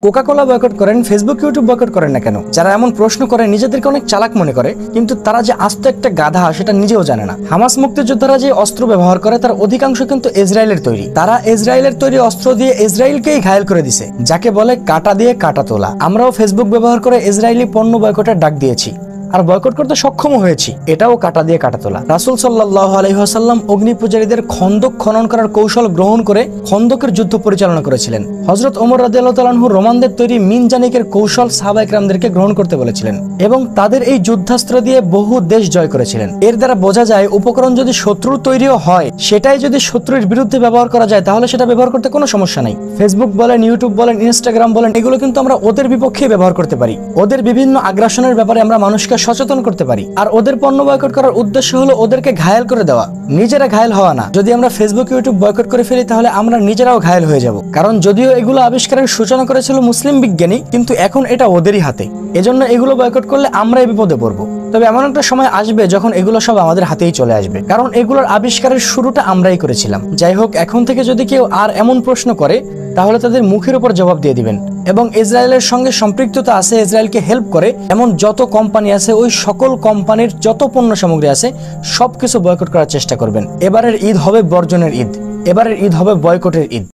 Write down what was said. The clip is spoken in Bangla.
কোকা-কোলা বয়কট করেন, ফেসবুক ইউটিউব বয়কট করেন না কেন? যারা এমন প্রশ্ন করে নিজেদেরকে অনেক চালাক মনে করে, কিন্তু তারা যে আস্ত একটা গাধা সেটা নিজেও জানে না। হামাস মুক্তিযোদ্ধারা যে অস্ত্র ব্যবহার করে তার অধিকাংশ কিন্তু ইসরায়েলের তৈরি। তারা ইসরায়েলের তৈরি অস্ত্র দিয়ে ইসরায়েলকেই ঘায়েল করে দিছে, যাকে বলে কাটা দিয়ে কাটা তোলা। আমরাও ফেসবুক ব্যবহার করে ইসরায়েলি পণ্য বয়কটের ডাক দিয়েছি আর বয়কট করতে সক্ষম হয়েছি, এটাও কাটা দিয়ে কাটা তোলা। রাসূল সাল্লাল্লাহু আলাইহি ওয়াসাল্লাম অগ্নি পূজারীদের খন্দক খনন করার কৌশল গ্রহণ করে খন্দকের যুদ্ধ পরিচালনা করেছিলেন। হযরত ওমর রাদিয়াল্লাহু তাআলা আনহু রোমানদের তৈরি মিনজানিকের কৌশল সাহাবায়ে কেরামদেরকে গ্রহণ করতে বলেছিলেন এবং তাদের এই যুদ্ধাস্ত্র দিয়ে বহু দেশ জয় করেছিলেন। এর দ্বারা বোঝা যায় উপকরণ যদি শত্রুর তৈরিও হয়, সেটাই যদি শত্রুর বিরুদ্ধে ব্যবহার করা যায় তাহলে সেটা ব্যবহার করতে কোনো সমস্যা নাই। ফেসবুক বলেন, ইউটিউব বলেন, ইনস্টাগ্রাম বলেন, এগুলো কিন্তু আমরা ওদের বিপক্ষে ব্যবহার করতে পারি। ওদের বিভিন্ন আগ্রাসনের ব্যাপারে আমরা মানুষকে সচেতন করতে পারি। আর ওদের পণ্য বয়কট করার উদ্দেশ্য হলো ওদেরকে ঘায়েল করে দেওয়া, নিজেরা ঘায়েল হওয়া না। যদি আমরা ফেসবুক ইউটিউব বয়কট করে ফেলি তাহলে আমরা নিজেরাও ঘায়েল হয়ে যাব। কারণ যদিও এগুলো আবিষ্কারের সূচনা করেছিল মুসলিম বিজ্ঞানী, কিন্তু এখন এটা ওদেরই হাতে। এজন্য এগুলো বয়কট করলে আমরাই বিপদে পড়বো। তবে এমন একটা সময় আসবে যখন এগুলো সব আমাদের হাতেই চলে আসবে, কারণ এগুলোর আবিষ্কারের শুরুটা আমরাই করেছিলাম। যাই হোক, এখন থেকে যদি কেউ আর এমন প্রশ্ন করে তাহলে তাদের মুখের উপর জবাব দিয়ে দিবেন এবং ইসরায়েলের সঙ্গে সম্পৃক্ততা আছে, ইসরায়েলকে হেল্প করে এমন যত কোম্পানি আছে, ওই সকল কোম্পানির যত পণ্য সামগ্রী আছে সবকিছু বয়কট করার চেষ্টা করবেন। এবারের ঈদ হবে বর্জনের ঈদ, এবারের ঈদ হবে বয়কটের ঈদ।